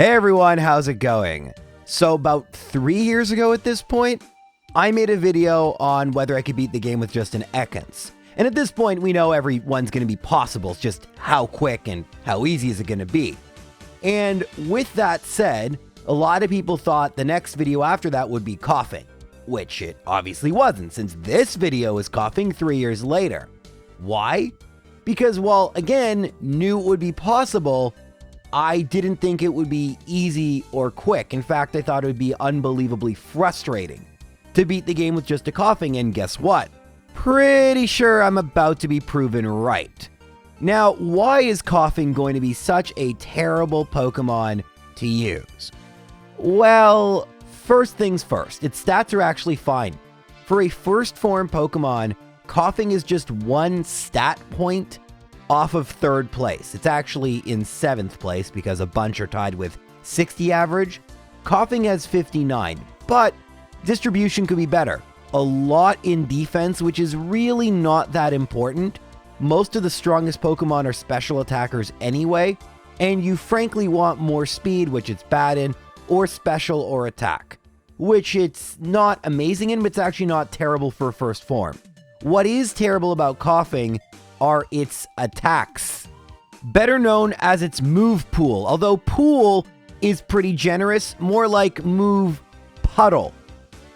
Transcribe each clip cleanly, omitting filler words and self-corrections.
Hey everyone, how's it going? So about 3 years ago at this point, I made a video on whether I could beat the game with just an Ekans. And at this point, we know every one's going to be possible. It's just how quick and how easy is it going to be. And with that said, a lot of people thought the next video after that would be Koffing, which it obviously wasn't, since this video is Koffing 3 years later. Why? Because while, again, knew it would be possible, I didn't think it would be easy or quick. In fact, I thought it would be unbelievably frustrating to beat the game with just a Koffing, and guess what? Pretty sure I'm about to be proven right. Now, why is Koffing going to be such a terrible Pokemon to use? Well, first things first, its stats are actually fine. For a first form Pokemon, Koffing is just one stat point off of third place. It's actually in 7th place because a bunch are tied with 60 average. Koffing has 59, but distribution could be better. A lot in defense, which is really not that important. Most of the strongest Pokemon are special attackers anyway, and you frankly want more speed, which it's bad in, or special or attack, which it's not amazing in, but it's actually not terrible for first form. What is terrible about Koffing are its attacks, better known as its move pool, although pool is pretty generous, more like move puddle.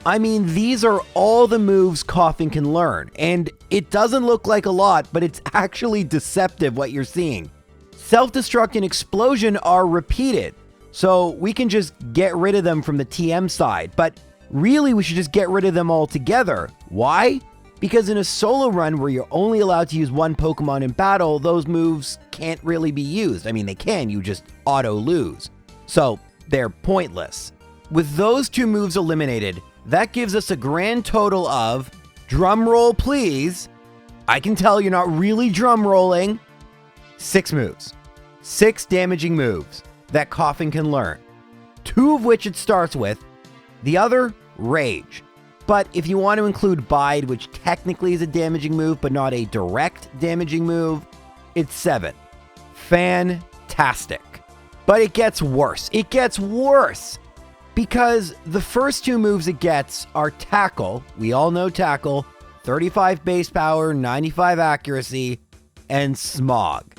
I mean, these are all the moves Koffing can learn, and it doesn't look like a lot, but it's actually deceptive what you're seeing. Self-destruct and explosion are repeated, so we can just get rid of them from the TM side, but really we should just get rid of them altogether. Why? Because in a solo run where you're only allowed to use one Pokemon in battle, those moves can't really be used. I mean, they can, you just auto lose. So they're pointless. With those two moves eliminated, that gives us a grand total of, drum roll please, I can tell you're not really drum rolling, 6 moves. 6 damaging moves that Koffing can learn. 2 of which it starts with, the other, Rage. But if you want to include Bide, which technically is a damaging move, but not a direct damaging move, it's 7. Fantastic. But it gets worse. It gets worse! Because the first 2 moves it gets are Tackle, we all know Tackle, 35 base power, 95 accuracy, and Smog.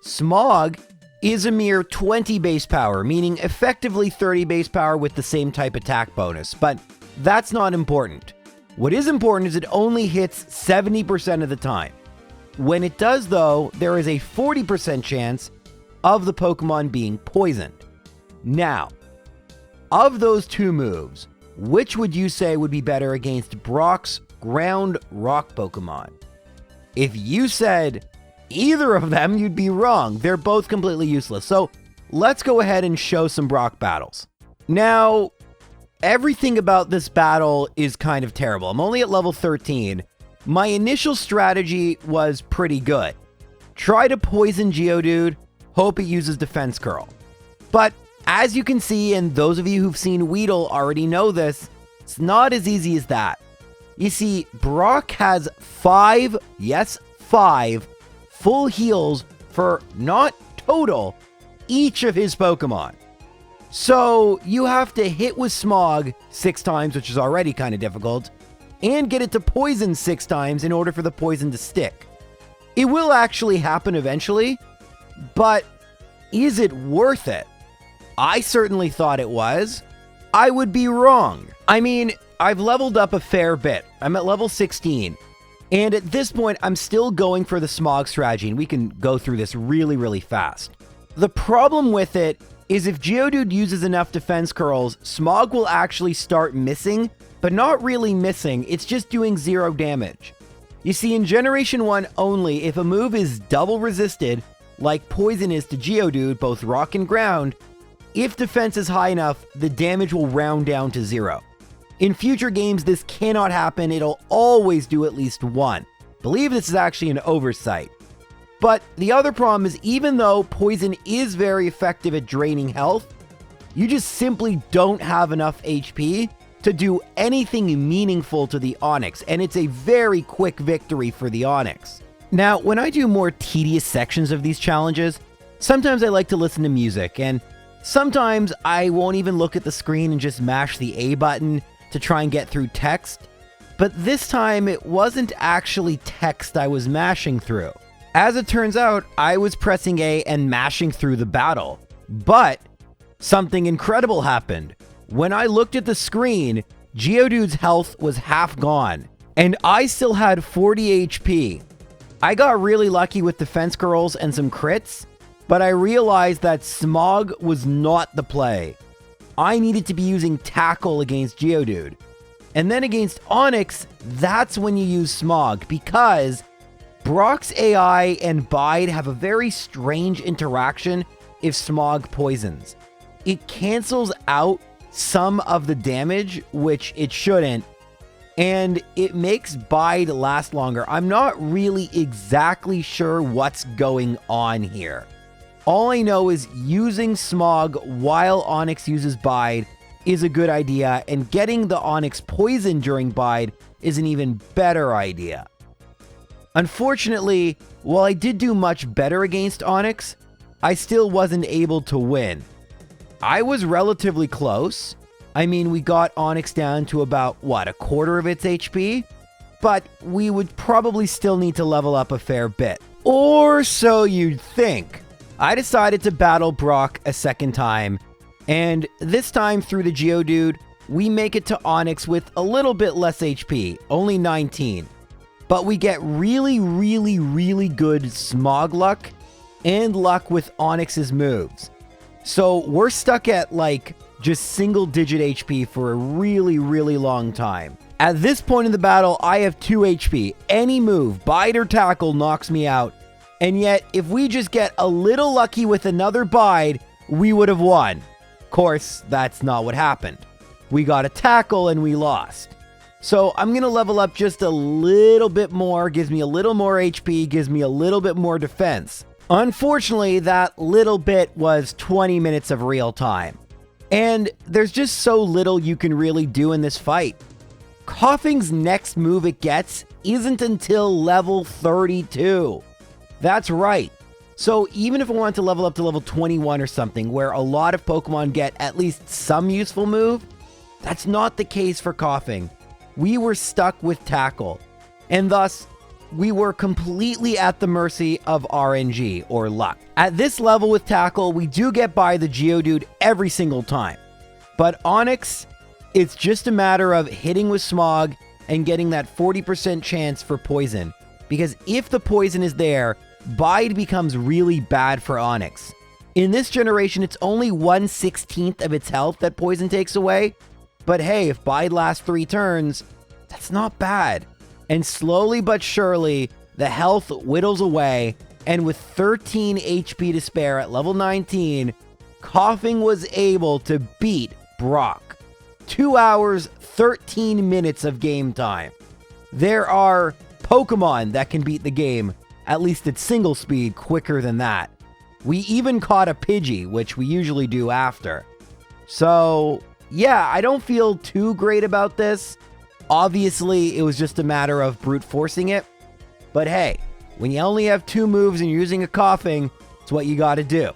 Smog is a mere 20 base power, meaning effectively 30 base power with the same type attack bonus, but that's not important. What is important is it only hits 70% of the time. When it does though, there is a 40% chance of the Pokemon being poisoned. Now, of those 2 moves, which would you say would be better against Brock's ground rock Pokemon? If you said either of them, you'd be wrong. They're both completely useless. So let's go ahead and show some Brock battles. Now, everything about this battle is kind of terrible. I'm only at level 13. My initial strategy was pretty good. Try to poison Geodude, hope it uses Defense Curl. But as you can see, and those of you who've seen Weedle already know this, it's not as easy as that. You see, Brock has 5, yes, 5 full heals for not total, each of his Pokemon. So you have to hit with Smog 6 times, which is already kind of difficult, and get it to poison 6 times in order for the poison to stick. It will actually happen eventually, but is it worth it? I certainly thought it was. I would be wrong. I mean, I've leveled up a fair bit. I'm at level 16. And at this point, I'm still going for the Smog strategy, and we can go through this really, really fast. The problem with it is if Geodude uses enough defense curls, Smog will actually start missing, but not really missing, it's just doing 0 damage. You see, in Generation 1 only, if a move is double resisted, like Poison is to Geodude, both rock and ground, if defense is high enough, the damage will round down to 0. In future games, this cannot happen. It'll always do at least 1. Believe this is actually an oversight. But the other problem is, even though Poison is very effective at draining health, you just simply don't have enough HP to do anything meaningful to the Onix, and it's a very quick victory for the Onix. Now, when I do more tedious sections of these challenges, sometimes I like to listen to music, and Sometimes I won't even look at the screen and just mash the A button to try and get through text, but this time it wasn't actually text I was mashing through. As it turns out, I was pressing A and mashing through the battle, but something incredible happened. When I looked at the screen, Geodude's health was half gone, and I still had 40 HP. I got really lucky with defense curls and some crits, but I realized that Smog was not the play. I needed to be using Tackle against Geodude. And then against Onix, that's when you use Smog, because Brock's AI and Bide have a very strange interaction if Smog poisons. It cancels out some of the damage, which it shouldn't, and it makes Bide last longer. I'm not really exactly sure what's going on here. All I know is using Smog while Onix uses Bide is a good idea, and getting the Onix poison during Bide is an even better idea. Unfortunately, while I did do much better against Onix, I still wasn't able to win. I was relatively close. I mean, we got Onix down to about, a quarter of its HP? But we would probably still need to level up a fair bit. Or so you'd think. I decided to battle Brock a second time, and this time through the Geodude, we make it to Onix with a little bit less HP, only 19. But we get really, really, really good Smog luck and luck with Onix's moves. So we're stuck at just single digit HP for a really, really long time. At this point in the battle, I have 2 HP. Any move, Bide or Tackle, knocks me out. And yet, if we just get a little lucky with another Bide, we would have won. Of course, that's not what happened. We got a Tackle and we lost. So I'm going to level up just a little bit more, gives me a little more HP, gives me a little bit more defense. Unfortunately, that little bit was 20 minutes of real time. And there's just so little you can really do in this fight. Koffing's next move it gets isn't until level 32. That's right. So even if I want to level up to level 21 or something, where a lot of Pokemon get at least some useful move, that's not the case for Koffing. We were stuck with Tackle, and thus we were completely at the mercy of RNG, or luck. At this level with Tackle, we do get by the Geodude every single time. But Onix, it's just a matter of hitting with Smog and getting that 40% chance for poison. Because if the poison is there, Bide becomes really bad for Onix. In this generation, it's only 1/16 of its health that poison takes away. But hey, if Bide lasts 3 turns, that's not bad. And slowly but surely, the health whittles away, and with 13 HP to spare at level 19, Koffing was able to beat Brock. 2 hours, 13 minutes of game time. There are Pokemon that can beat the game, at least at single speed, quicker than that. We even caught a Pidgey, which we usually do after. So, yeah, I don't feel too great about this. Obviously, it was just a matter of brute forcing it. But hey, when you only have 2 moves and you're using a Koffing, it's what you gotta do.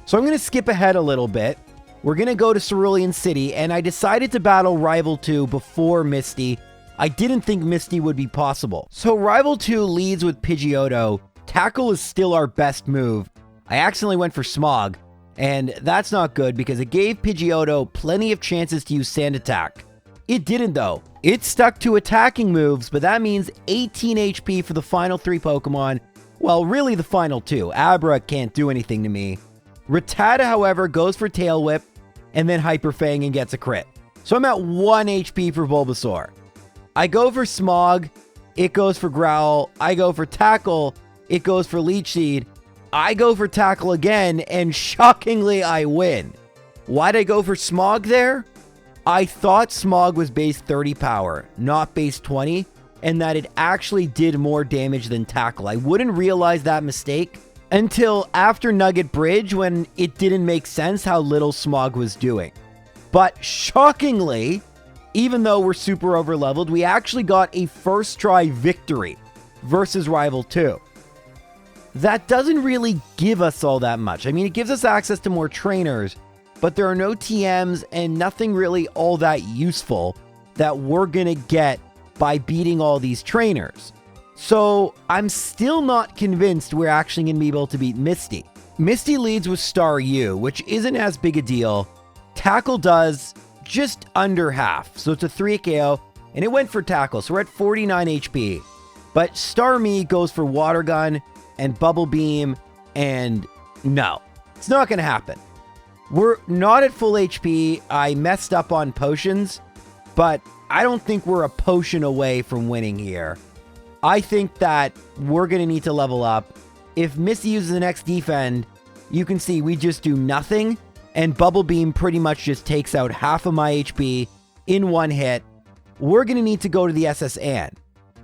So I'm gonna skip ahead a little bit. We're gonna go to Cerulean City, and I decided to battle Rival 2 before Misty. I didn't think Misty would be possible. So Rival 2 leads with Pidgeotto. Tackle is still our best move. I accidentally went for Smog, and that's not good because it gave Pidgeotto plenty of chances to use Sand Attack. It didn't though. It stuck to attacking moves, but that means 18 HP for the final 3 Pokemon. Well, really the final 2. Abra can't do anything to me. Rattata, however, goes for Tail Whip, and then Hyper Fang and gets a crit. So I'm at 1 HP for Bulbasaur. I go for Smog, it goes for Growl. I go for Tackle, it goes for Leech Seed. I go for Tackle again, and shockingly I win. Why'd I go for Smog there? I thought Smog was base 30 power, not base 20, and that it actually did more damage than Tackle. I wouldn't realize that mistake until after Nugget Bridge, when it didn't make sense how little Smog was doing. But shockingly, even though we're super overleveled, we actually got a first try victory versus Rival 2. That doesn't really give us all that much. I mean, it gives us access to more trainers, but there are no TMs and nothing really all that useful that we're gonna get by beating all these trainers. So I'm still not convinced we're actually gonna be able to beat Misty. Misty leads with Star U, which isn't as big a deal. Tackle does just under half, so it's a 3 KO, and it went for Tackle, so we're at 49 HP. But Star Me goes for Water Gun and Bubble Beam, and no, it's not gonna happen. We're not at full HP. I messed up on potions, but I don't think we're a potion away from winning here. I think that we're gonna need to level up. If Misty uses an X defend, you can see we just do nothing, and Bubble Beam pretty much just takes out half of my HP in one hit. We're gonna need to go to the SSN.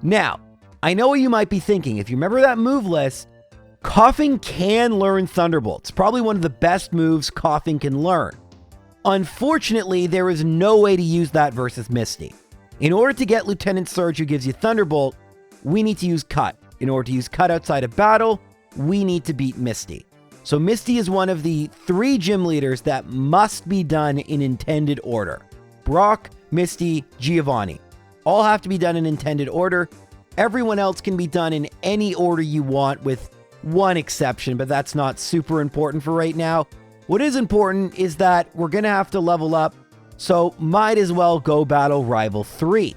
Now, I know what you might be thinking. If you remember that move list, Koffing can learn Thunderbolts. Probably one of the best moves Koffing can learn. Unfortunately, there is no way to use that versus Misty. In order to get Lieutenant Surge who gives you Thunderbolt, we need to use Cut. In order to use Cut outside of battle, we need to beat Misty. So Misty is one of the 3 gym leaders that must be done in intended order. Brock, Misty, Giovanni. All have to be done in intended order. Everyone else can be done in any order you want, with one exception, but that's not super important for right now. What is important is that we're going to have to level up, so might as well go battle Rival 3.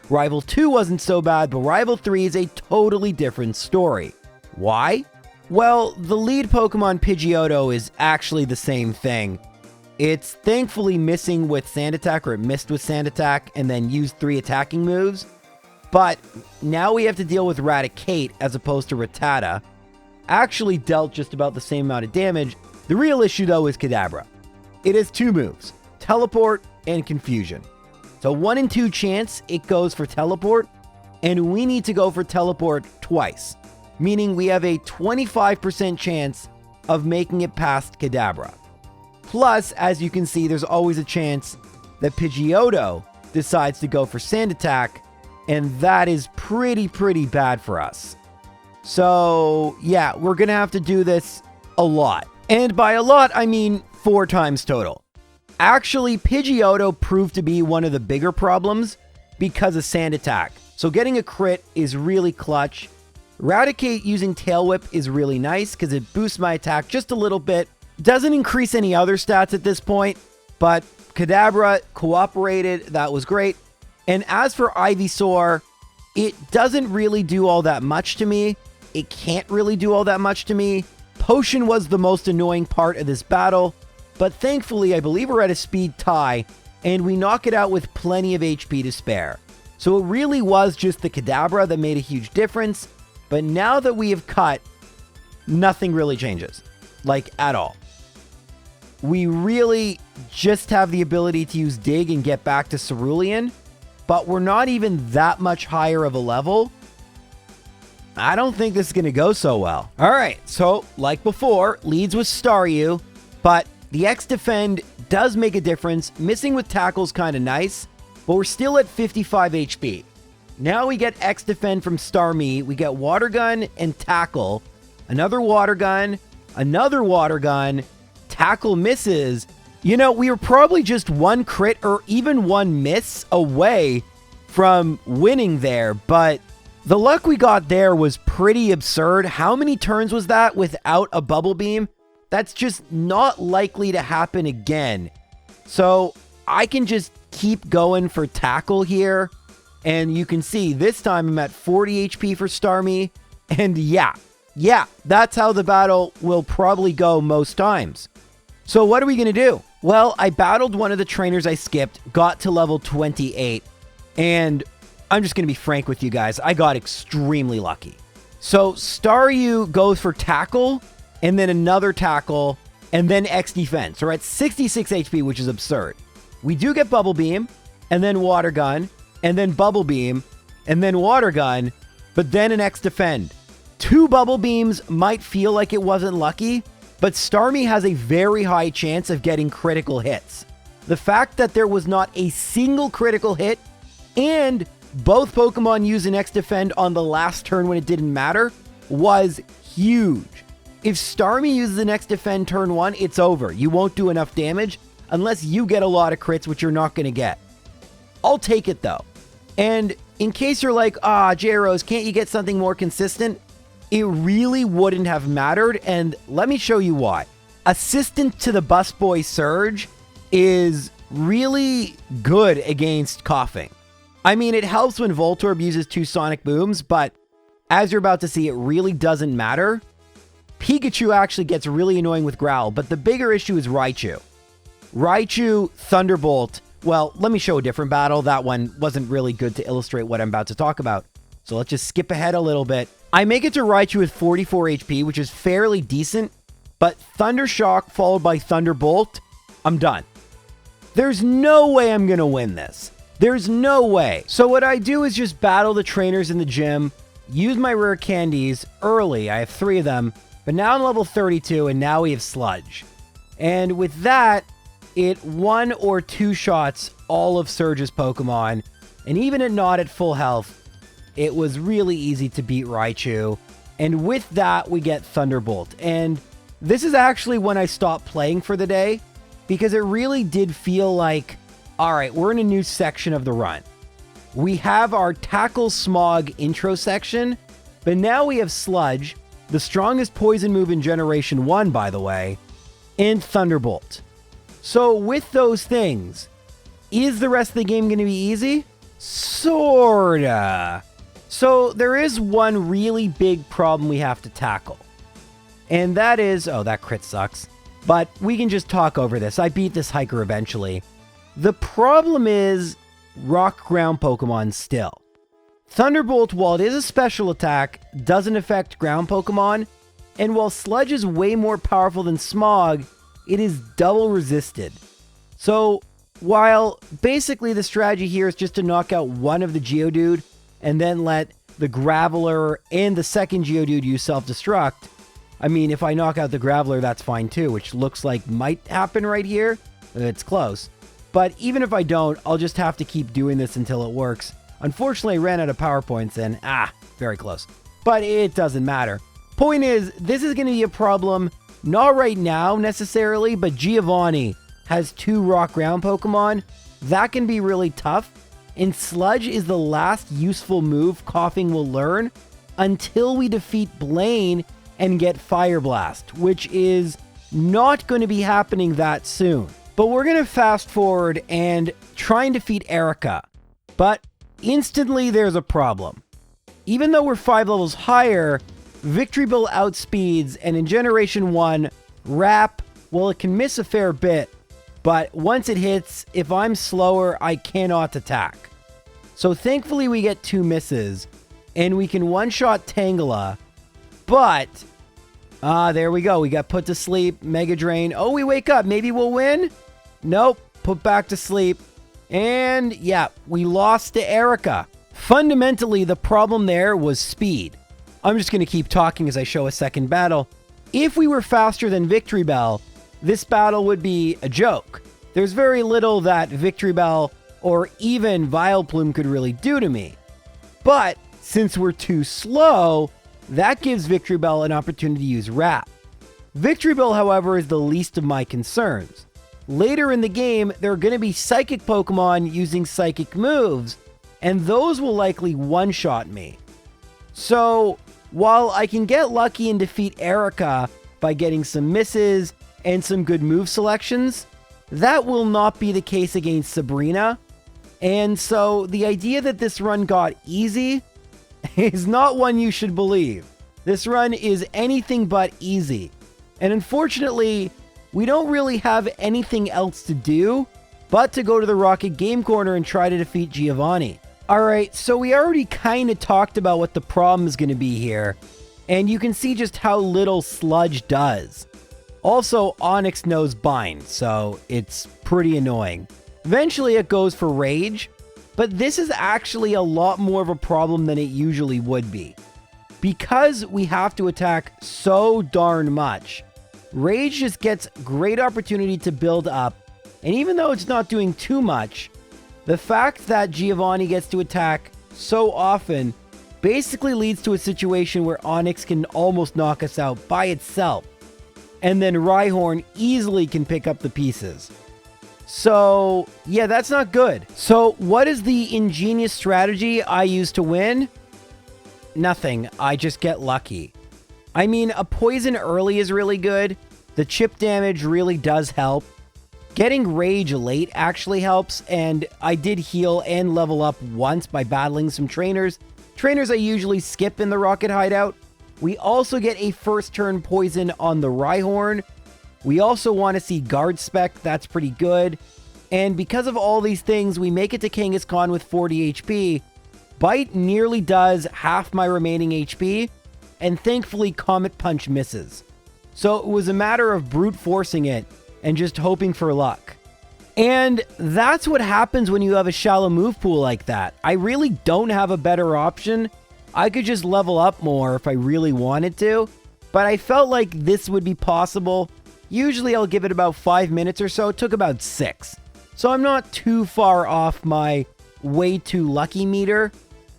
Rival 2 wasn't so bad, but Rival 3 is a totally different story. Why? Well, the lead Pokemon Pidgeotto is actually the same thing. It's thankfully missing with Sand Attack, or it missed with Sand Attack and then used 3 attacking moves. But now we have to deal with Raticate as opposed to Rattata. Actually dealt just about the same amount of damage. The real issue though is Kadabra. It has 2 moves, Teleport and Confusion. So 1 in 2 chance it goes for Teleport, and we need to go for Teleport twice. Meaning we have a 25% chance of making it past Kadabra. Plus, as you can see, there's always a chance that Pidgeotto decides to go for Sand Attack, and that is pretty bad for us. So yeah, we're gonna have to do this a lot. And by a lot, I mean 4 times total. Actually, Pidgeotto proved to be one of the bigger problems because of Sand Attack. So getting a crit is really clutch. Raticate using Tail Whip is really nice because it boosts my attack just a little bit. Doesn't increase any other stats at this point, but Kadabra cooperated. That was great. And as for Ivysaur, it doesn't really do all that much to me. It can't really do all that much to me. Potion was the most annoying part of this battle, but thankfully I believe we're at a speed tie, and we knock it out with plenty of HP to spare. So it really was just the Kadabra that made a huge difference, but now that we have cut, nothing really changes, like at all. We really just have the ability to use Dig and get back to Cerulean, but we're not even that much higher of a level. I don't think this is going to go so well. All right, so like before, leads with Staryu, but the X Defend does make a difference. Missing with Tackle's kind of nice, but we're still at 55 HP. Now we get X Defend from Starmie. We get Water Gun and Tackle. Another Water Gun. Another Water Gun. Tackle misses. You know, we were probably just 1 crit or even 1 miss away from winning there, but the luck we got there was pretty absurd. How many turns was that without a Bubble Beam? That's just not likely to happen again. So I can just keep going for Tackle here. And you can see this time I'm at 40 HP for Starmie. And yeah, that's how the battle will probably go most times. So what are we going to do? Well, I battled one of the trainers I skipped, got to level 28, and I'm just going to be frank with you guys. I got extremely lucky. So Staryu goes for Tackle, and then another Tackle, and then X Defense. So we're at 66 HP, which is absurd. We do get Bubble Beam, and then Water Gun, and then Bubble Beam, and then Water Gun, but then an X Defend. 2 Bubble Beams might feel like it wasn't lucky, but Starmie has a very high chance of getting critical hits. The fact that there was not a single critical hit, and both Pokemon use an X Defend on the last turn when it didn't matter, was huge. If Starmie uses the next defend turn 1, it's over. You won't do enough damage unless you get a lot of crits, which you're not going to get. I'll take it though. And in case you're like, J-Rose, can't you get something more consistent? It really wouldn't have mattered, and let me show you why. Assistant to the Busboy Surge is really good against Koffing. I mean, it helps when Voltorb uses 2 Sonic Booms, but as you're about to see, it really doesn't matter. Pikachu actually gets really annoying with Growl, but the bigger issue is Raichu. Raichu, Thunderbolt. Well, let me show a different battle. That one wasn't really good to illustrate what I'm about to talk about. So let's just skip ahead a little bit. I make it to Raichu with 44 HP, which is fairly decent, but Thunder Shock followed by Thunderbolt, I'm done. There's no way I'm going to win this. There's no way. So what I do is just battle the trainers in the gym, use my rare candies early. I have 3 of them, but now I'm level 32 and now we have Sludge. And with that, it 1 or 2 shots all of Surge's Pokemon, and even at not at full health, it was really easy to beat Raichu. And with that, we get Thunderbolt. And this is actually when I stopped playing for the day, because it really did feel like, all right, we're in a new section of the run. We have our Tackle Smog intro section, but now we have Sludge, the strongest poison move in Generation 1, by the way, and Thunderbolt. So with those things, is the rest of the game going to be easy? Sorta. So there is one really big problem we have to tackle. And that is, oh, that crit sucks. But we can just talk over this. I beat this hiker eventually. The problem is rock ground Pokemon still. Thunderbolt, while it is a special attack, doesn't affect ground Pokemon. And while Sludge is way more powerful than Smog, it is double resisted. So while basically the strategy here is just to knock out one of the Geodude and then let the Graveler and the second Geodude use self-destruct, I mean, if I knock out the Graveler, that's fine too, which looks like might happen right here. It's close. But even if I don't, I'll just have to keep doing this until it works. Unfortunately, I ran out of power points and, very close. But it doesn't matter. Point is, this is going to be a problem, not right now necessarily, but Giovanni has 2 rock ground Pokemon. That can be really tough. And Sludge is the last useful move Koffing will learn until we defeat Blaine and get Fire Blast, which is not going to be happening that soon. But we're going to fast forward and try and defeat Erica. But instantly there's a problem. Even though we're 5 levels higher, Victory Bell outspeeds, and in Generation 1, Wrap, well, it can miss a fair bit, but once it hits, if I'm slower, I cannot attack. So thankfully we get 2 misses, and we can one-shot Tangela, but, there we go. We got put to sleep, Mega Drain. Oh, we wake up. Maybe we'll win? Nope. Put back to sleep. And, yeah, we lost to Erica. Fundamentally, the problem there was speed. I'm just going to keep talking as I show a second battle. If we were faster than Victory Bell, this battle would be a joke. There's very little that Victory Bell or even Vileplume could really do to me. But since we're too slow, that gives Victory Bell an opportunity to use Wrap. Victory Bell, however, is the least of my concerns. Later in the game, there are going to be Psychic Pokemon using Psychic moves, and those will likely one-shot me. So, while I can get lucky and defeat Erica by getting some misses and some good move selections, that will not be the case against Sabrina. And so, the idea that this run got easy is not one you should believe. This run is anything but easy. And unfortunately, we don't really have anything else to do but to go to the Rocket Game Corner and try to defeat Giovanni. Alright, so we already kind of talked about what the problem is going to be here, and you can see just how little Sludge does. Also, Onix knows Bind, so it's pretty annoying. Eventually it goes for Rage, but this is actually a lot more of a problem than it usually would be. Because we have to attack so darn much, Rage just gets great opportunity to build up, and even though it's not doing too much, the fact that Giovanni gets to attack so often basically leads to a situation where Onyx can almost knock us out by itself. And then Rhyhorn easily can pick up the pieces. So, yeah, that's not good. So, what is the ingenious strategy I use to win? Nothing. I just get lucky. I mean, a poison early is really good. The chip damage really does help. Getting rage late actually helps, and I did heal and level up once by battling some trainers. Trainers I usually skip in the Rocket Hideout. We also get a first turn poison on the Rhyhorn. We also want to see Guard Spec, that's pretty good. And because of all these things, we make it to Kangaskhan with 40 HP. Bite nearly does half my remaining HP, and thankfully Comet Punch misses. So it was a matter of brute forcing it and just hoping for luck. And that's what happens when you have a shallow move pool like that. I really don't have a better option. I could just level up more if I really wanted to, but I felt like this would be possible. Usually I'll give it about 5 minutes or so. It took about 6. So I'm not too far off my way too lucky meter.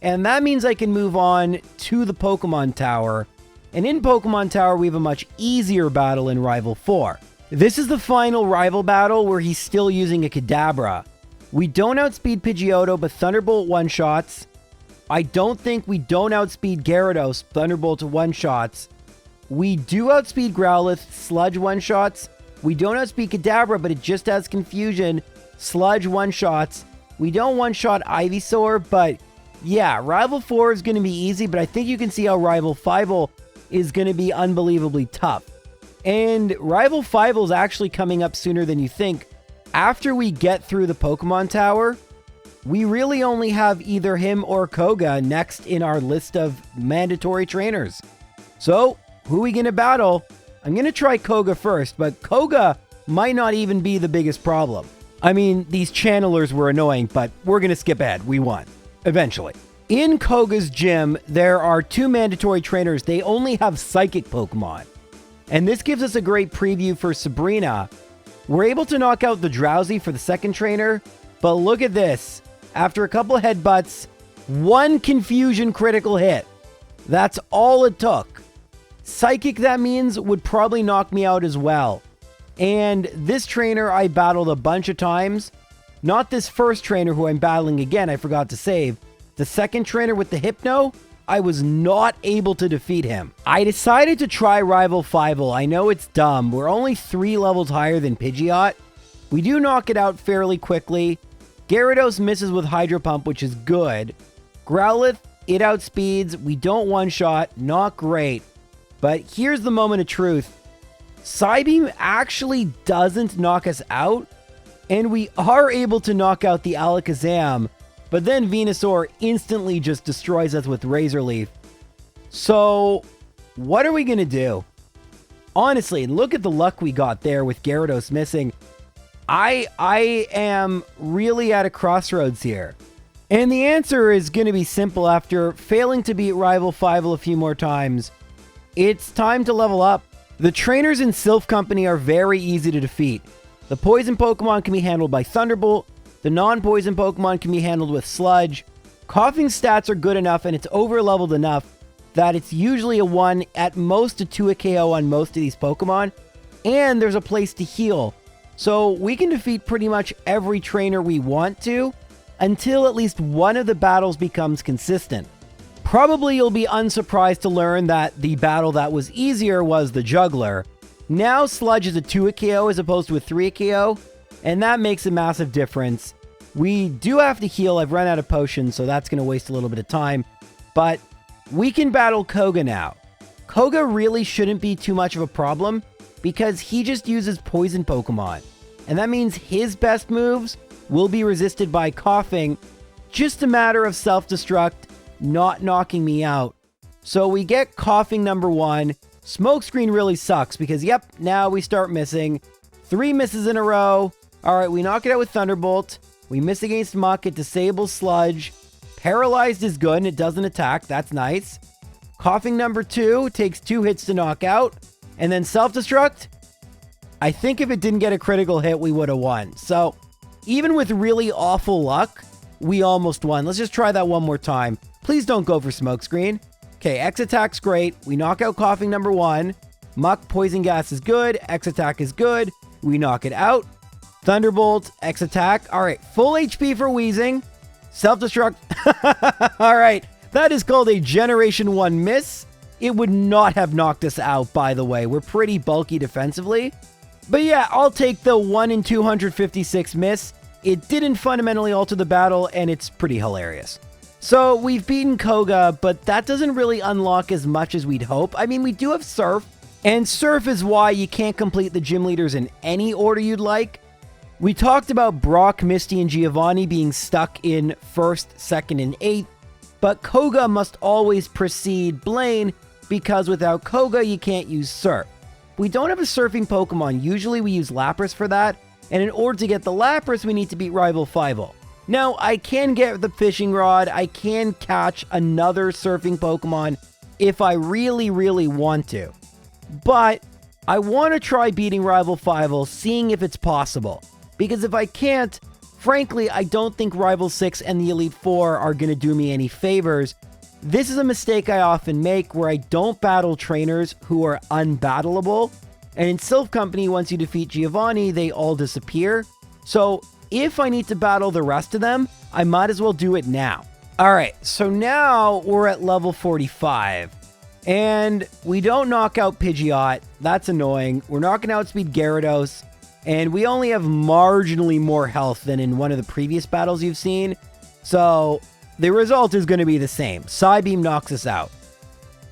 And that means I can move on to the Pokemon Tower. And in Pokemon Tower, we have a much easier battle in Rival 4. This is the final rival battle where he's still using a Kadabra. We don't outspeed Pidgeotto, but Thunderbolt one-shots. I don't think we don't outspeed Gyarados, Thunderbolt one-shots. We do outspeed Growlithe, Sludge one-shots. We don't outspeed Kadabra, but it just has Confusion, Sludge one-shots. We don't one-shot Ivysaur, but yeah, Rival 4 is going to be easy, but I think you can see how Rival 5 is going to be unbelievably tough. And Rival 5 is actually coming up sooner than you think. After we get through the Pokemon Tower, we really only have either him or Koga next in our list of mandatory trainers. So, who are we going to battle? I'm going to try Koga first, but Koga might not even be the biggest problem. I mean, these channelers were annoying, but we're going to skip ahead. We won. Eventually. In Koga's gym, there are 2 mandatory trainers. They only have Psychic Pokemon. And this gives us a great preview for Sabrina. We're able to knock out the Drowsy for the second trainer, but look at this. After a couple headbutts, 1 Confusion critical hit. That's all it took. Psychic, that means, would probably knock me out as well. And this trainer I battled a bunch of times. Not this first trainer who I'm battling again, I forgot to save. The second trainer with the Hypno, I was not able to defeat him. I decided to try Rival 5. I know it's dumb. We're only 3 levels higher than Pidgeot. We do knock it out fairly quickly. Gyarados misses with Hydro Pump, which is good. Growlithe, it outspeeds. We don't one-shot. Not great. But here's the moment of truth. Psybeam actually doesn't knock us out. And we are able to knock out the Alakazam, but then Venusaur instantly just destroys us with Razor Leaf. So, what are we going to do? Honestly, look at the luck we got there with Gyarados missing. I am really at a crossroads here. And the answer is going to be simple after failing to beat Rival 5 a few more times. It's time to level up. The trainers in Sylph Company are very easy to defeat. The poison Pokemon can be handled by Thunderbolt. The non-poison Pokemon can be handled with Sludge. Koffing's stats are good enough and it's over-leveled enough that it's usually a 1, at most a 2 KO on most of these Pokemon. And there's a place to heal. So we can defeat pretty much every trainer we want to until at least one of the battles becomes consistent. Probably you'll be unsurprised to learn that the battle that was easier was the Juggler. Now Sludge is a 2 KO as opposed to a 3 KO, and that makes a massive difference. We do have to heal. I've run out of potions, so that's going to waste a little bit of time. But we can battle Koga now. Koga really shouldn't be too much of a problem because he just uses poison Pokemon. And that means his best moves will be resisted by Koffing. Just a matter of self-destruct, not knocking me out. So we get Koffing number 1. Smokescreen really sucks because, yep, now we start missing. 3 misses in a row. Alright, we knock it out with Thunderbolt. We miss against Muck. It disables Sludge. Paralyzed is good and it doesn't attack. That's nice. Koffing number 2 takes 2 hits to knock out. And then self-destruct. I think if it didn't get a critical hit, we would have won. So, even with really awful luck, we almost won. Let's just try that one more time. Please don't go for Smokescreen. Okay, X attack's great. We knock out Koffing number 1. Muck, poison gas is good. X attack is good. We knock it out. Thunderbolt, X attack. All right, full HP for Wheezing. Self-destruct. All right, that is called a Generation 1 miss. It would not have knocked us out, by the way. We're pretty bulky defensively. But yeah, I'll take the 1 in 256 miss. It didn't fundamentally alter the battle, and it's pretty hilarious. So we've beaten Koga, but that doesn't really unlock as much as we'd hope. I mean, we do have Surf, and Surf is why you can't complete the gym leaders in any order you'd like. We talked about Brock, Misty, and Giovanni being stuck in 1st, 2nd, and 8th, but Koga must always precede Blaine because without Koga, you can't use Surf. We don't have a surfing Pokemon. Usually we use Lapras for that, and in order to get the Lapras, we need to beat Rival 5-0. Now, I can get the Fishing Rod. I can catch another surfing Pokemon if I really, really want to. But I want to try beating Rival 5-0, seeing if it's possible. Because if I can't, frankly, I don't think Rival 6 and the Elite 4 are going to do me any favors. This is a mistake I often make where I don't battle trainers who are unbattleable. And in Silph Company, once you defeat Giovanni, they all disappear. So if I need to battle the rest of them, I might as well do it now. All right, so now we're at level 45. And we don't knock out Pidgeot. That's annoying. We're not going to outspeed Gyarados. And we only have marginally more health than in one of the previous battles you've seen. So the result is going to be the same. Psybeam knocks us out.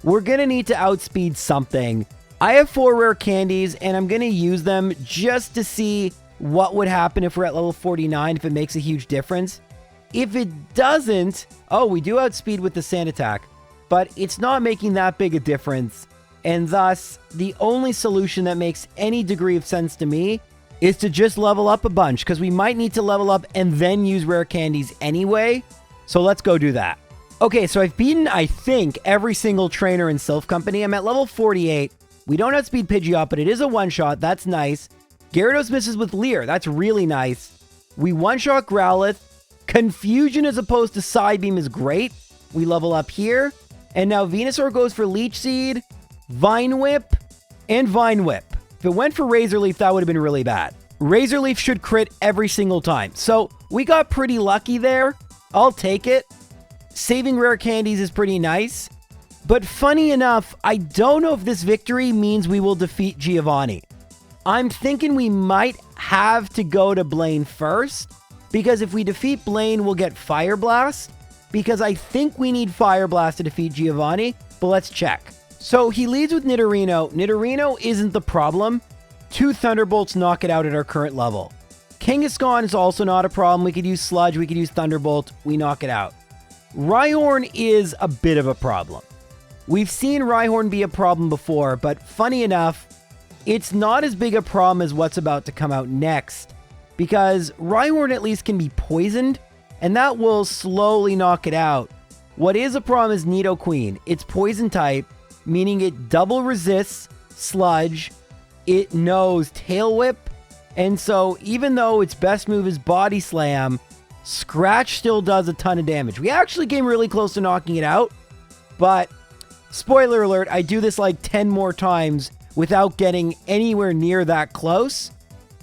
We're going to need to outspeed something. I have 4 rare candies, and I'm going to use them just to see what would happen if we're at level 49, if it makes a huge difference. If it doesn't, oh, we do outspeed with the Sand Attack, but it's not making that big a difference. And thus, the only solution that makes any degree of sense to me is to just level up a bunch, because we might need to level up and then use rare candies anyway. So let's go do that. Okay, so I've beaten, I think, every single trainer in Silph Company. I'm at level 48. We don't outspeed Pidgeot, but it is a one-shot. That's nice. Gyarados misses with Leer. That's really nice. We one-shot Growlithe. Confusion as opposed to Psybeam is great. We level up here. And now Venusaur goes for Leech Seed, Vine Whip, and Vine Whip. If it went for Razor Leaf, that would have been really bad. Razor Leaf should crit every single time. So we got pretty lucky there. I'll take it. Saving rare candies is pretty nice. But funny enough, I don't know if this victory means we will defeat Giovanni. I'm thinking we might have to go to Blaine first, because if we defeat Blaine, we'll get Fire Blast, because I think we need Fire Blast to defeat Giovanni, but let's check. So he leads with Nidorino. Nidorino isn't the problem. 2 Thunderbolts knock it out at our current level. Kangaskhan is also not a problem. We could use Sludge, we could use Thunderbolt, we knock it out. Rhyhorn is a bit of a problem. We've seen Rhyhorn be a problem before, but funny enough, it's not as big a problem as what's about to come out next, because Rhyhorn at least can be poisoned, and that will slowly knock it out. What is a problem is Nidoqueen. It's poison type, meaning it double resists Sludge, it knows Tail Whip, and so even though its best move is Body Slam, Scratch still does a ton of damage. We actually came really close to knocking it out, but spoiler alert, I do this like 10 more times without getting anywhere near that close,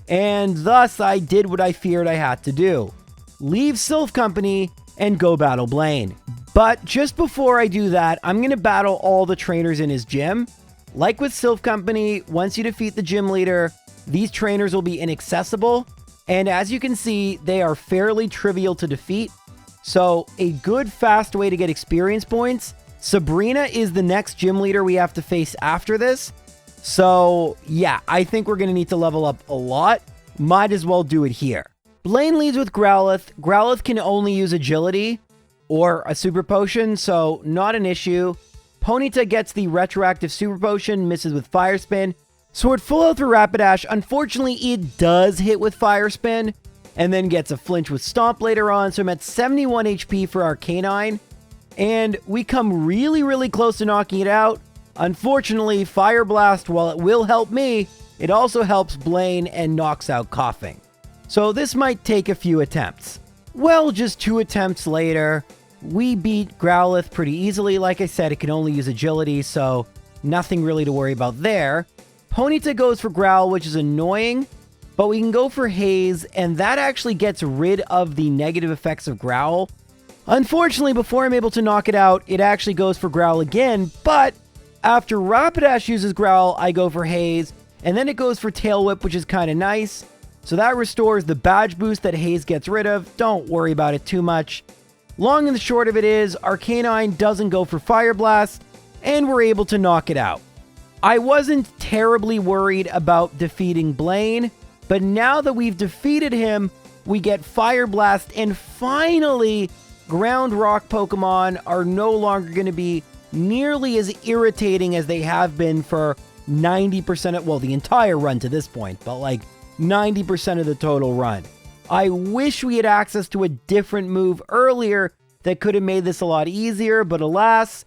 and thus I did what I feared I had to do. Leave Silph Company and go battle Blaine. But just before I do that, I'm going to battle all the trainers in his gym. Like with Silph Company, once you defeat the gym leader, these trainers will be inaccessible, and as you can see, they are fairly trivial to defeat. So a good fast way to get experience points. Sabrina is the next gym leader we have to face after this. So yeah, I think we're going to need to level up a lot. Might as well do it here. Blaine leads with Growlithe. Growlithe can only use agility or a super potion, so not an issue. Ponyta gets the retroactive super potion, misses with Fire Spin. So at full health for Rapidash, unfortunately it does hit with Fire Spin, and then gets a flinch with Stomp later on, so I'm at 71 HP for Arcanine. And we come really, really close to knocking it out. Unfortunately, Fire Blast, while it will help me, it also helps Blaine and knocks out Koffing. So this might take a few attempts. Well, just 2 attempts later, We beat Growlithe pretty easily. Like I said, it can only use agility, so nothing really to worry about there. Ponyta goes for Growl, which is annoying, but we can go for Haze, and that actually gets rid of the negative effects of Growl. Unfortunately, before I'm able to knock it out, it actually goes for Growl again, but after Rapidash uses Growl, I go for Haze, and then it goes for Tail Whip, which is kind of nice. So that restores the badge boost that Haze gets rid of. Don't worry about it too much. Long and the short of it is, Arcanine doesn't go for Fire Blast, and we're able to knock it out. I wasn't terribly worried about defeating Blaine, but now that we've defeated him, we get Fire Blast, and finally, Ground Rock Pokemon are no longer going to be nearly as irritating as they have been for 90% of, well, the entire run to this point, but like 90% of the total run. I wish we had access to a different move earlier that could have made this a lot easier, but alas,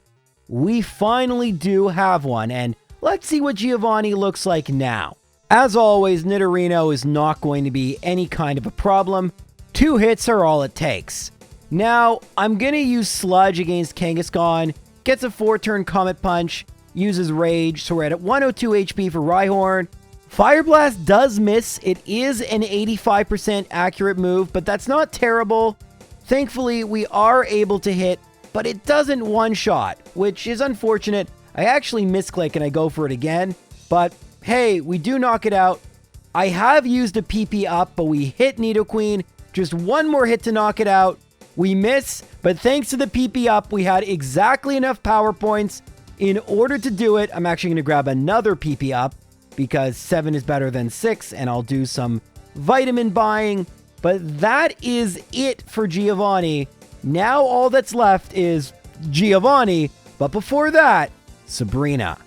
we finally do have one, and let's see what Giovanni looks like now. As always, Nidorino is not going to be any kind of a problem. 2 hits are all it takes. Now, I'm going to use Sludge against Kangaskhan, gets a 4-turn Comet Punch, uses Rage, so we're at 102 HP for Rhyhorn. Fire Blast does miss. It is an 85% accurate move, but that's not terrible. Thankfully, we are able to hit, but it doesn't one-shot, which is unfortunate. I actually misclick and I go for it again, but hey, we do knock it out. I have used a PP up, but we hit Nidoqueen. Just one more hit to knock it out. We miss, but thanks to the PP up, we had exactly enough power points in order to do it. I'm actually going to grab another PP up because 7 is better than 6, and I'll do some vitamin buying. But that is it for Giovanni. Now all that's left is Giovanni, but before that, Sabrina.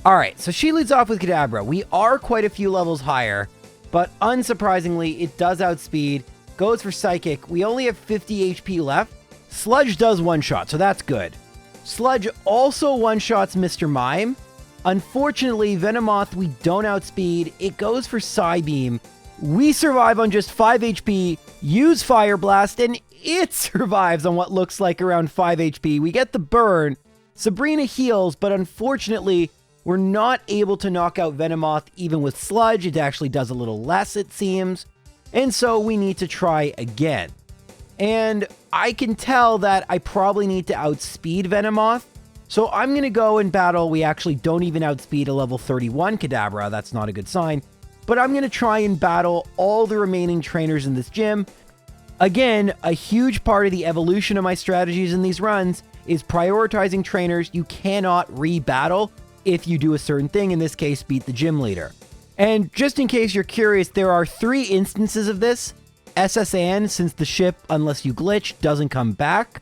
Alright, so she leads off with Kadabra. We are quite a few levels higher, but unsurprisingly, it does outspeed. Goes for Psychic. We only have 50 HP left. Sludge does one-shot, so that's good. Sludge also one-shots Mr. Mime. Unfortunately, Venomoth we don't outspeed. It goes for Psybeam. We survive on just 5 HP, use Fire Blast, and it survives on what looks like around 5 HP. We get the burn. Sabrina heals, but unfortunately, we're not able to knock out Venomoth even with Sludge. It actually does a little less, it seems. And so we need to try again. And I can tell that I probably need to outspeed Venomoth. So I'm going to go and battle. We actually don't even outspeed a level 31 Kadabra. That's not a good sign. But I'm going to try and battle all the remaining trainers in this gym. Again, a huge part of the evolution of my strategies in these runs is prioritizing trainers you cannot re-battle if you do a certain thing, in this case, beat the gym leader. And just in case you're curious, there are 3 instances of this. SSN, since the ship, unless you glitch, doesn't come back.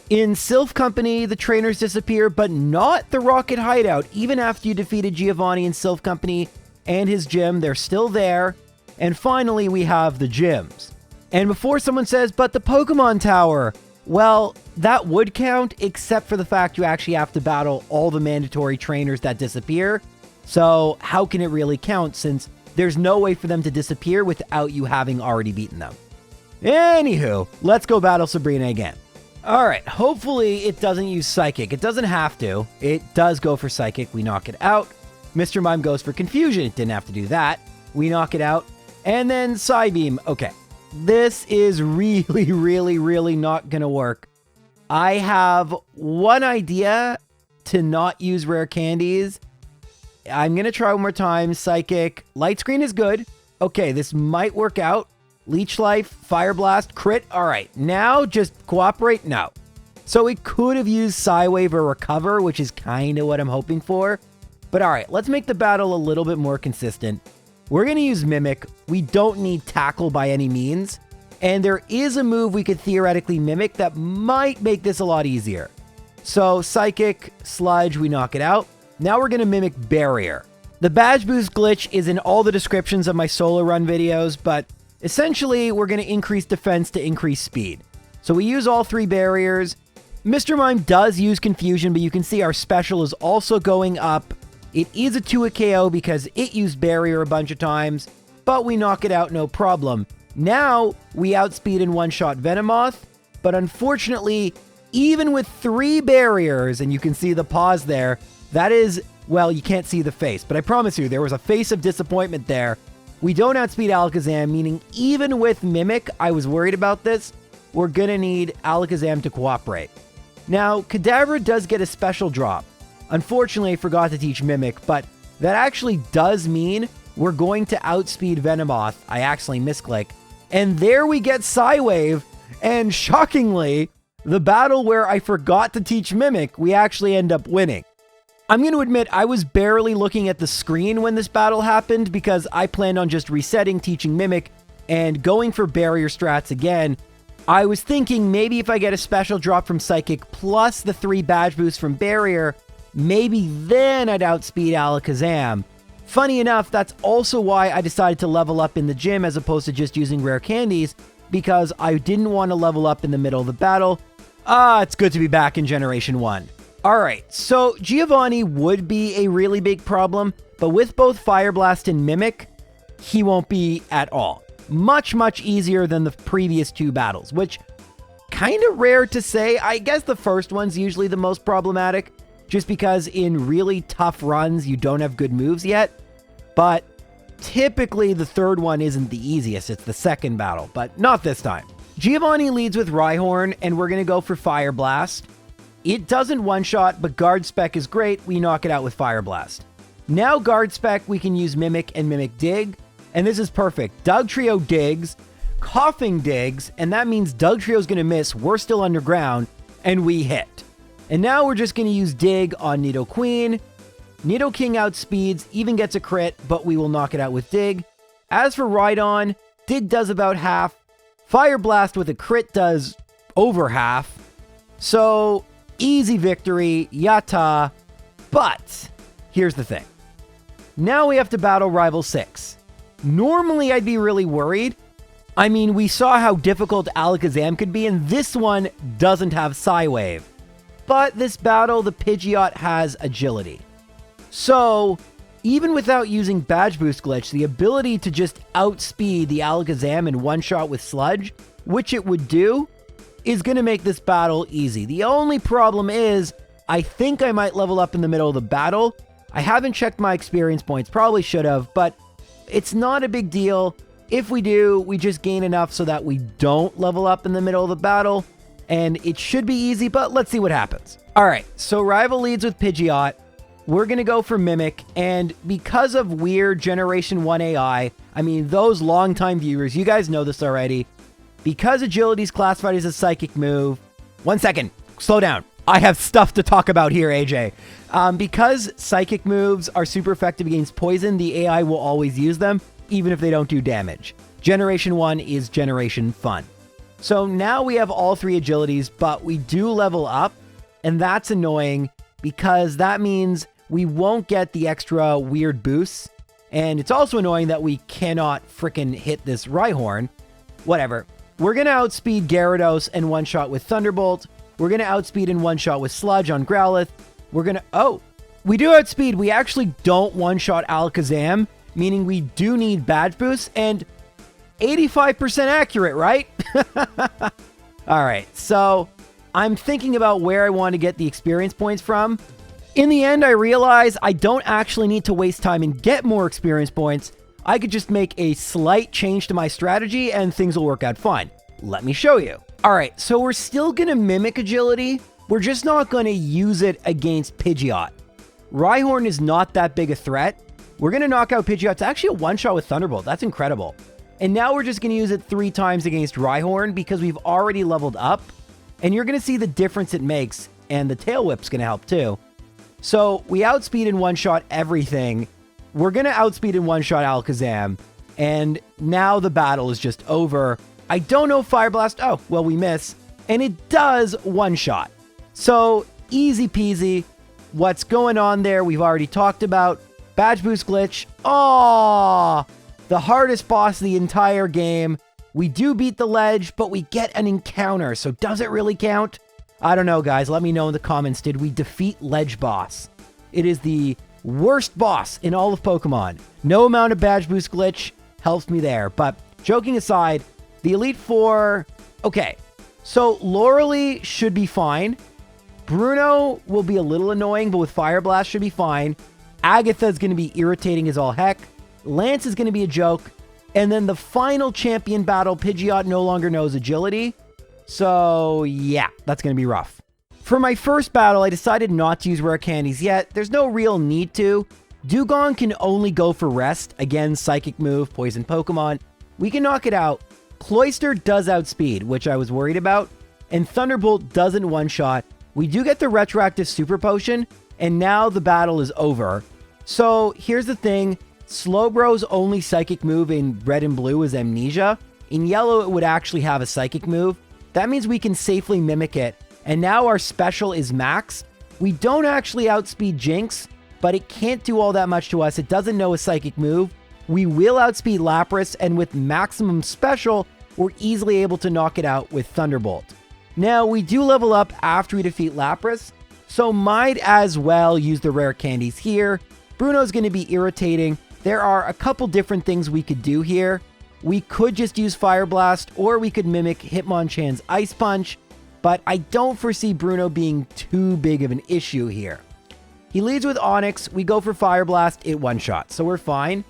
In Sylph Company, the trainers disappear, but not the Rocket Hideout. Even after you defeated Giovanni in Sylph Company and his gym, they're still there. And finally, we have the gyms. And before someone says, but the Pokemon Tower, well, that would count, except for the fact you actually have to battle all the mandatory trainers that disappear. So how can it really count, since there's no way for them to disappear without you having already beaten them? Anywho, let's go battle Sabrina again. Alright, hopefully it doesn't use Psychic. It doesn't have to. It does go for Psychic. We knock it out. Mr. Mime goes for Confusion. It didn't have to do that. We knock it out. And then Psybeam. Okay. This is really not going to work. I have one idea to not use rare candies. I'm going to try one more time. Psychic. Light Screen is good. Okay, this might work out. Leech Life, Fire Blast, Crit. All right, now just cooperate. No. So we could have used Psywave or Recover, which is kind of what I'm hoping for. But all right, let's make the battle a little bit more consistent. We're going to use Mimic. We don't need Tackle by any means. And there is a move we could theoretically mimic that might make this a lot easier. So Psychic, Sludge, we knock it out. Now we're going to mimic Barrier. The badge boost glitch is in all the descriptions of my solo run videos, but essentially we're going to increase defense to increase speed. So we use all 3 barriers. Mr. Mime does use Confusion, but you can see our special is also going up. It is a 2-hit KO because it used Barrier a bunch of times, but we knock it out no problem. Now we outspeed and one-shot Venomoth, but unfortunately even with 3 barriers, and you can see the pause there, that is, well, you can't see the face, but I promise you, there was a face of disappointment there. We don't outspeed Alakazam, meaning even with Mimic, I was worried about this, we're gonna need Alakazam to cooperate. Now, Kadabra does get a special drop. Unfortunately, I forgot to teach Mimic, but that actually does mean we're going to outspeed Venomoth. I accidentally misclick. And there we get Psywave, and shockingly, the battle where I forgot to teach Mimic, we actually end up winning. I'm going to admit I was barely looking at the screen when this battle happened because I planned on just resetting, teaching Mimic, and going for barrier strats again. I was thinking maybe if I get a special drop from Psychic plus the 3 badge boosts from barrier, maybe then I'd outspeed Alakazam. Funny enough, that's also why I decided to level up in the gym as opposed to just using rare candies, because I didn't want to level up in the middle of the battle. It's good to be back in Generation 1. Alright, so Giovanni would be a really big problem, but with both Fire Blast and Mimic, he won't be at all. Much, much easier than the previous 2 battles, which kind of rare to say. I guess the first one's usually the most problematic, just because in really tough runs, you don't have good moves yet. But typically the third one isn't the easiest, it's the second battle, but not this time. Giovanni leads with Rhyhorn, and we're going to go for Fire Blast. It doesn't one-shot, but Guard Spec is great. We knock it out with Fire Blast. Now Guard Spec, we can use Mimic and Mimic Dig, and this is perfect. Dugtrio digs, Koffing digs, and that means Dugtrio's going to miss. We're still underground, and we hit. And now we're just going to use Dig on Nidoqueen. Nidoking outspeeds, even gets a crit, but we will knock it out with Dig. As for Rhydon, Dig does about half. Fire Blast with a crit does over half. So, easy victory, yatta. But, here's the thing. Now we have to battle Rival 6. Normally, I'd be really worried. I mean, we saw how difficult Alakazam could be, and this one doesn't have Psywave. But this battle, the Pidgeot has agility. So, even without using Badge Boost Glitch, the ability to just outspeed the Alakazam in one shot with Sludge, which it would do, is going to make this battle easy. The only problem is, I think I might level up in the middle of the battle. I haven't checked my experience points, probably should have, but it's not a big deal. If we do, we just gain enough so that we don't level up in the middle of the battle, and it should be easy, but let's see what happens. Alright, so Rival leads with Pidgeot. We're going to go for Mimic, and because of weird Generation 1 AI, I mean, those longtime viewers, you guys know this already, because Agility is classified as a Psychic move... 1 second, slow down. I have stuff to talk about here, AJ. Because Psychic moves are super effective against Poison, the AI will always use them, even if they don't do damage. Generation 1 is Generation Fun. So now we have all 3 Agilities, but we do level up, and that's annoying, because that means we won't get the extra weird boosts, and it's also annoying that we cannot frickin' hit this Rhyhorn. Whatever. We're going to outspeed Gyarados and one-shot with Thunderbolt. We're going to outspeed in one-shot with Sludge on Growlithe. We're going to... Oh! We do outspeed. We actually don't one-shot Alakazam, meaning we do need badge boosts, and 85% accurate, right? Alright, so I'm thinking about where I want to get the experience points from. In the end, I realize I don't actually need to waste time and get more experience points. I could just make a slight change to my strategy and things will work out fine. Let me show you. Alright, so we're still going to Mimic Agility. We're just not going to use it against Pidgeot. Rhyhorn is not that big a threat. We're going to knock out Pidgeot. It's actually a one-shot with Thunderbolt. That's incredible. And now we're just going to use it 3 times against Rhyhorn because we've already leveled up. And you're going to see the difference it makes. And the Tail Whip's going to help too. So we outspeed in one-shot everything. We're going to outspeed in one-shot Alakazam. And now the battle is just over. I don't know Fire Blast. Oh, well, we miss. And it does one-shot. So easy peasy. What's going on there, we've already talked about. Badge Boost Glitch. Aww! The hardest boss of the entire game. We do beat the ledge, but we get an encounter. So does it really count? I don't know, guys. Let me know in the comments. Did we defeat Ledge Boss? It is the worst boss in all of Pokemon. No amount of Badge Boost Glitch helps me there. But joking aside, the Elite Four... Okay, So Lauralie should be fine. Bruno will be a little annoying, but with Fire Blast should be fine. Agatha is going to be irritating as all heck. Lance is going to be a joke. And then the final champion battle, Pidgeot no longer knows agility. So yeah, that's going to be rough. For my first battle, I decided not to use rare candies yet. There's no real need to. Dugong can only go for rest. Again, psychic move, poison Pokemon. We can knock it out. Cloyster does outspeed, which I was worried about. And Thunderbolt doesn't one-shot. We do get the retroactive super potion, and now the battle is over. So here's the thing. Slowbro's only psychic move in red and blue is Amnesia. In yellow, it would actually have a psychic move. That means we can safely mimic it. And now our special is max. We don't actually outspeed Jinx, but it can't do all that much to us. It doesn't know a psychic move. We will outspeed Lapras, and with maximum special, we're easily able to knock it out with Thunderbolt. Now, we do level up after we defeat Lapras, so might as well use the rare candies here. Bruno's going to be irritating. There are a couple different things we could do here. We could just use Fire Blast, or we could mimic Hitmonchan's Ice Punch, but I don't foresee Bruno being too big of an issue here. He leads with Onix. We go for Fire Blast. It one-shot, so we're fine.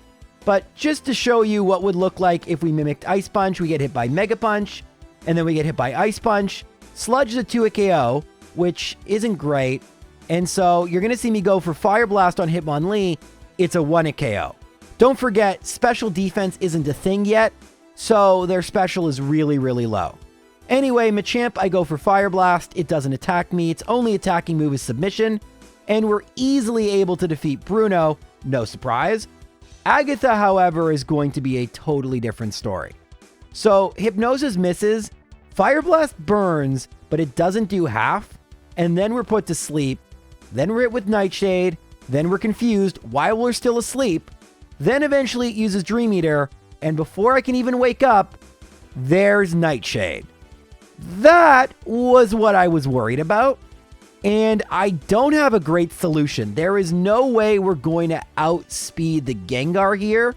But just to show you what would look like if we mimicked Ice Punch, we get hit by Mega Punch, and then we get hit by Ice Punch. Sludge is a 2-hit KO, which isn't great. And so you're going to see me go for Fire Blast on Hitmonlee. It's a 1-hit KO. Don't forget, special defense isn't a thing yet, so their special is really, really low. Anyway, Machamp, I go for Fire Blast. It doesn't attack me. Its only attacking move is Submission, and we're easily able to defeat Bruno. No surprise. Agatha, however, is going to be a totally different story. So Hypnosis misses, Fire Blast burns, but it doesn't do half, and then we're put to sleep. Then we're hit with Nightshade, then we're confused while we're still asleep. Then eventually it uses Dream Eater, and before I can even wake up, there's Nightshade. That was what I was worried about, and I don't have a great solution. There is no way we're going to outspeed the Gengar here.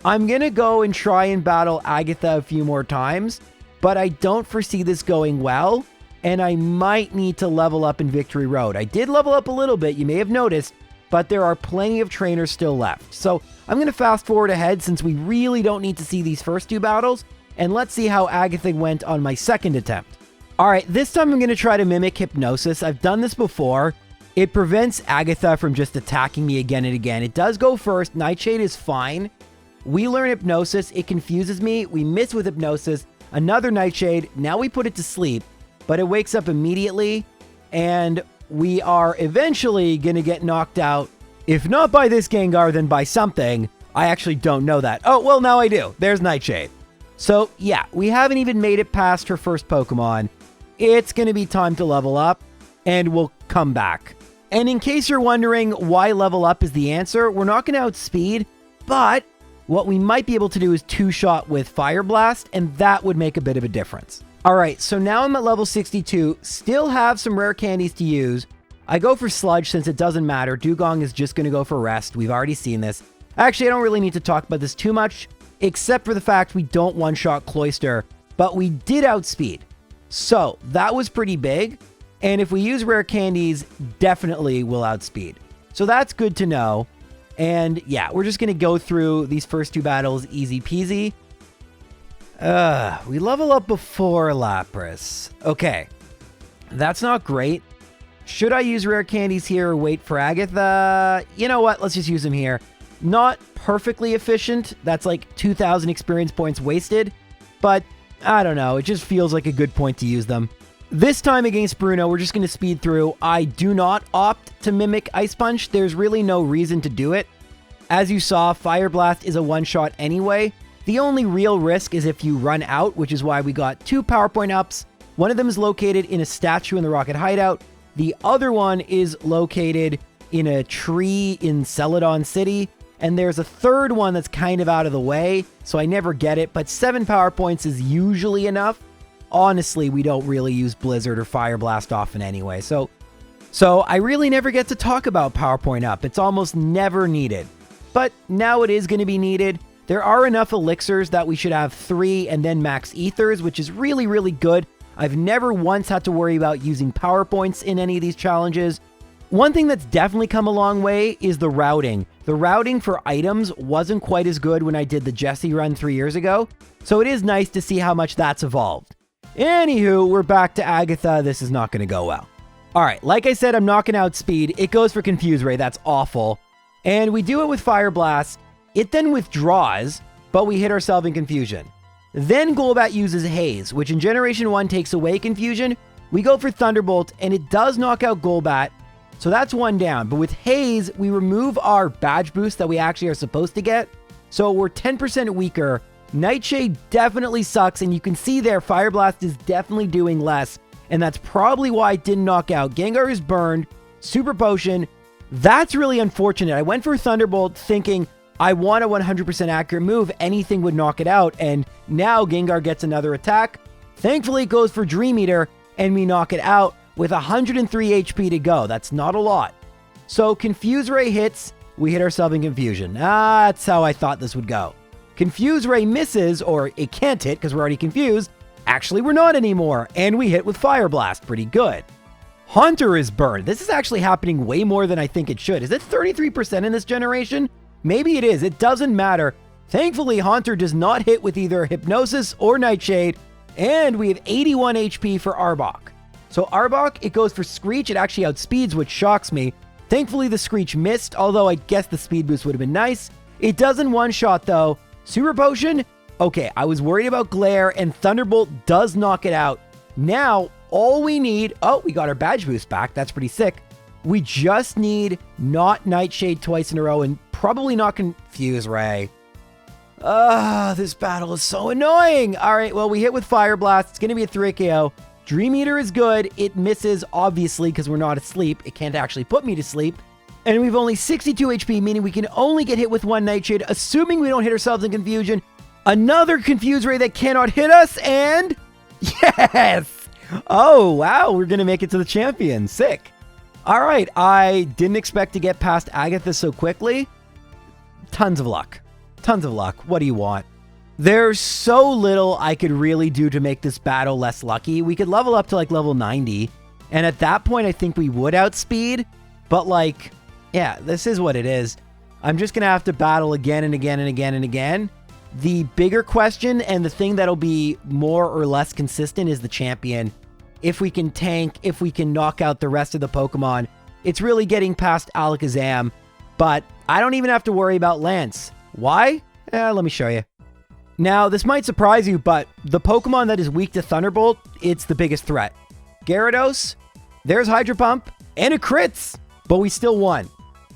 I'm going to go and try and battle Agatha a few more times, but I don't foresee this going well, and I might need to level up in Victory Road. I did level up a little bit, you may have noticed, but there are plenty of trainers still left. So I'm going to fast forward ahead since we really don't need to see these first two battles, and let's see how Agatha went on my second attempt. Alright, this time I'm going to try to mimic Hypnosis. I've done this before. It prevents Agatha from just attacking me again and again. It does go first. Nightshade is fine. We learn Hypnosis. It confuses me. We miss with Hypnosis. Another Nightshade. Now we put it to sleep, but it wakes up immediately, and we are eventually going to get knocked out. If not by this Gengar, then by something. I actually don't know that. Oh, well, now I do. There's Nightshade. So, yeah, we haven't even made it past her first Pokemon. It's going to be time to level up, and we'll come back. And in case you're wondering why level up is the answer, we're not going to outspeed, but what we might be able to do is two-shot with Fire Blast, and that would make a bit of a difference. Alright, so now I'm at level 62, still have some rare candies to use. I go for Sludge since it doesn't matter. Dugong is just going to go for Rest. We've already seen this. Actually, I don't really need to talk about this too much, except for the fact we don't one-shot Cloyster, but we did outspeed. So, that was pretty big, and if we use rare candies, definitely will outspeed. So that's good to know, and yeah, we're just going to go through these first two battles easy peasy. We level up before Lapras. Okay, that's not great. Should I use rare candies here or wait for Agatha? You know what, let's just use them here. Not perfectly efficient, that's like 2,000 experience points wasted, but I don't know, it just feels like a good point to use them. This time against Bruno, we're just going to speed through. I do not opt to mimic Ice Punch. There's really no reason to do it. As you saw, Fire Blast is a one-shot anyway. The only real risk is if you run out, which is why we got 2 PowerPoint ups. One of them is located in a statue in the Rocket Hideout. The other one is located in a tree in Celadon City. And there's a third one that's kind of out of the way, so I never get it, but 7 power points is usually enough. Honestly, we don't really use Blizzard or Fire Blast often anyway, so I really never get to talk about PowerPoint Up. It's almost never needed. But now it is going to be needed. There are enough elixirs that we should have 3 and then max ethers, which is really, really good. I've never once had to worry about using PowerPoints in any of these challenges. One thing that's definitely come a long way is the routing. The routing for items wasn't quite as good when I did the Jesse run 3 years ago, so it is nice to see how much that's evolved. Anywho, we're back to Agatha. This is not going to go well. All right, like I said, I'm not going to outspeed. It goes for Confuse Ray. That's awful. And we do it with Fire Blast. It then withdraws, but we hit ourselves in Confusion. Then Golbat uses Haze, which in Generation 1 takes away Confusion. We go for Thunderbolt, and it does knock out Golbat, so that's one down. But with Haze, we remove our badge boost that we actually are supposed to get, so we're 10% weaker. Nightshade definitely sucks, and you can see there Fire Blast is definitely doing less, and that's probably why it didn't knock out. Gengar is burned, Super Potion. That's really unfortunate. I went for Thunderbolt thinking I want a 100% accurate move, anything would knock it out, and now Gengar gets another attack. Thankfully, it goes for Dream Eater, and we knock it out with 103 HP to go. That's not a lot. So Confuse Ray hits, we hit ourselves in Confusion. That's how I thought this would go. Confuse Ray misses, or it can't hit because we're already confused. Actually, we're not anymore, and we hit with Fire Blast. Pretty good. Haunter is burned. This is actually happening way more than I think it should. Is it 33% in this generation? Maybe it is. It doesn't matter. Thankfully, Haunter does not hit with either Hypnosis or Nightshade, and we have 81 HP for Arbok. So Arbok, it goes for Screech. It actually outspeeds, which shocks me. Thankfully, the Screech missed, although I guess the speed boost would have been nice. It doesn't one-shot, though. Super Potion? Okay, I was worried about Glare, and Thunderbolt does knock it out. Now, all we need... Oh, we got our badge boost back. That's pretty sick. We just need not Nightshade twice in a row and probably not Confuse Ray. This battle is so annoying. All right, well, we hit with Fire Blast. It's going to be a 3KO. Dream Eater is good. It misses, obviously, because we're not asleep. It can't actually put me to sleep. And we've only 62 HP, meaning we can only get hit with one Nightshade, assuming we don't hit ourselves in Confusion. Another Confuse Ray that cannot hit us, and... Yes! Oh, wow, we're going to make it to the champion. Sick. All right, I didn't expect to get past Agatha so quickly. Tons of luck. Tons of luck. What do you want? There's so little I could really do to make this battle less lucky. We could level up to like level 90. And at that point, I think we would outspeed. But like, yeah, this is what it is. I'm just going to have to battle again and again and again and again. The bigger question and the thing that'll be more or less consistent is the champion. If we can tank, if we can knock out the rest of the Pokemon, it's really getting past Alakazam. But I don't even have to worry about Lance. Why? Let me show you. Now, this might surprise you, but the Pokemon that is weak to Thunderbolt, it's the biggest threat. Gyarados, there's Hydro Pump, and it crits, but we still won.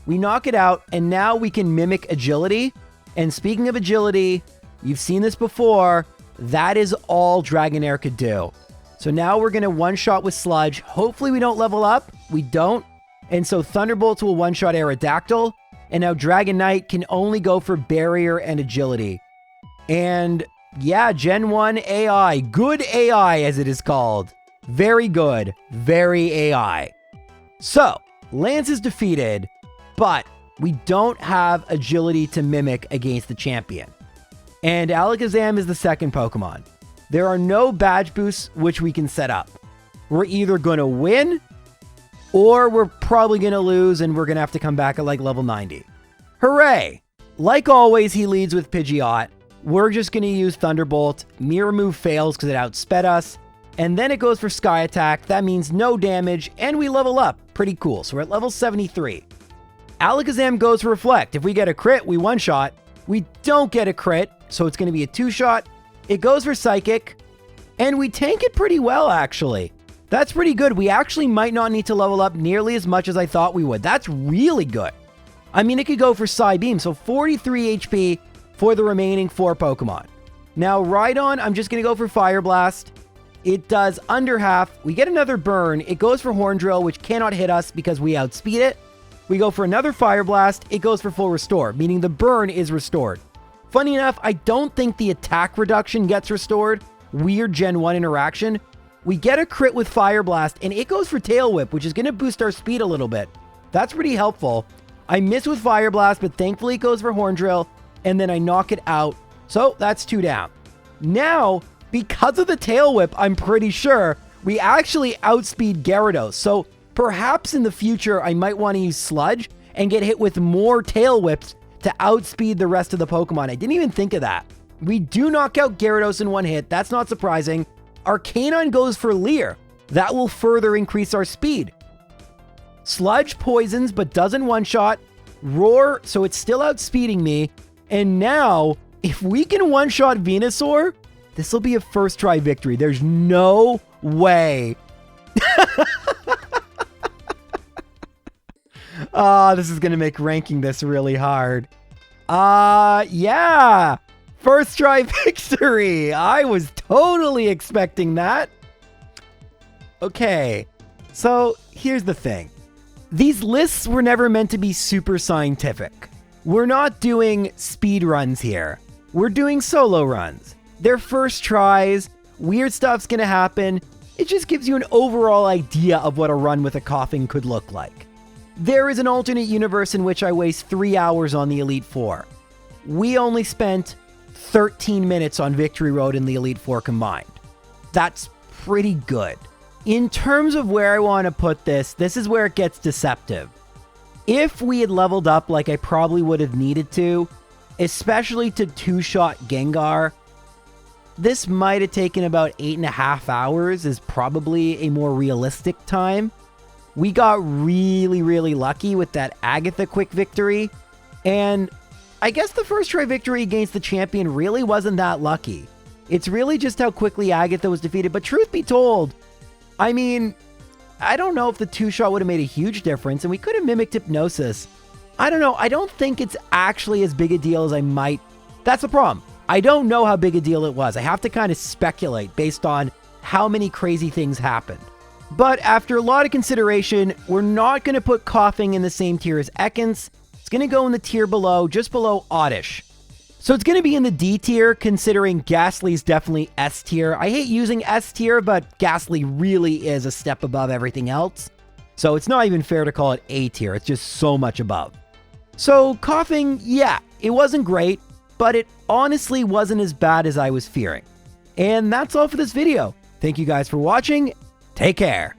We knock it out, and now we can mimic Agility. And speaking of Agility, you've seen this before, that is all Dragonair could do. So now we're going to one-shot with Sludge. Hopefully we don't level up. We don't. And so Thunderbolts will one-shot Aerodactyl. And now Dragonite can only go for Barrier and Agility. And yeah, Gen 1 AI. Good AI, as it is called. Very good. Very AI. So, Lance is defeated, but we don't have Agility to mimic against the champion. And Alakazam is the second Pokemon. There are no badge boosts which we can set up. We're either going to win, or we're probably going to lose, and we're going to have to come back at like level 90. Hooray! Like always, he leads with Pidgeot. We're just going to use Thunderbolt. Mirror Move fails because it outsped us. And then it goes for Sky Attack. That means no damage, and we level up. Pretty cool. So we're at level 73. Alakazam goes for Reflect. If we get a crit, we one-shot. We don't get a crit, so it's going to be a two-shot. It goes for Psychic, and we tank it pretty well, actually. That's pretty good. We actually might not need to level up nearly as much as I thought we would. That's really good. I mean, it could go for Psybeam, so 43 HP for the remaining 4 Pokemon. Now, Rhydon, I'm just going to go for Fire Blast. It does under half. We get another burn. It goes for Horn Drill, which cannot hit us because we outspeed it. We go for another Fire Blast. It goes for full restore, meaning the burn is restored. Funny enough, I don't think the attack reduction gets restored. Weird Gen 1 interaction. We get a crit with Fire Blast, and it goes for Tail Whip, which is going to boost our speed a little bit. That's pretty helpful. I miss with Fire Blast, but thankfully it goes for Horn Drill, and then I knock it out. So that's 2 down. Now, because of the tail whip, I'm pretty sure we actually outspeed Gyarados. So perhaps in the future, I might want to use Sludge and get hit with more tail whips to outspeed the rest of the Pokemon. I didn't even think of that. We do knock out Gyarados in one hit. That's not surprising. Arcanine goes for Leer. That will further increase our speed. Sludge poisons but doesn't one-shot. Roar, so it's still outspeeding me. And now, if we can one-shot Venusaur, this will be a first try victory. There's no way. This is going to make ranking this really hard. Yeah. First try victory. I was totally expecting that. Okay, so here's the thing. These lists were never meant to be super scientific. We're not doing speed runs here. We're doing solo runs. They're first tries. Weird stuff's gonna happen. It just gives you an overall idea of what a run with a Koffing could look like. There is an alternate universe in which I waste 3 hours on the Elite Four. We only spent 13 minutes on Victory Road and the Elite Four combined. That's pretty good. In terms of where I want to put this, this is where it gets deceptive. If we had leveled up like I probably would have needed to, especially to two-shot Gengar, this might have taken about 8.5 hours is probably a more realistic time. We got really lucky with that Agatha quick victory, and I guess the first try victory against the champion really wasn't that lucky. It's really just how quickly Agatha was defeated, but truth be told, I mean, I don't know if the two-shot would have made a huge difference, and we could have mimicked Hypnosis. I don't know. I don't think it's actually as big a deal as I might. That's the problem. I don't know how big a deal it was. I have to kind of speculate based on how many crazy things happened. But after a lot of consideration, we're not going to put Koffing in the same tier as Ekans. It's going to go in the tier below, just below Oddish. So it's going to be in the D tier, considering Ghastly's definitely S tier. I hate using S tier, but Ghastly really is a step above everything else. So it's not even fair to call it A tier. It's just so much above. So Koffing, yeah, it wasn't great, but it honestly wasn't as bad as I was fearing. And that's all for this video. Thank you guys for watching. Take care.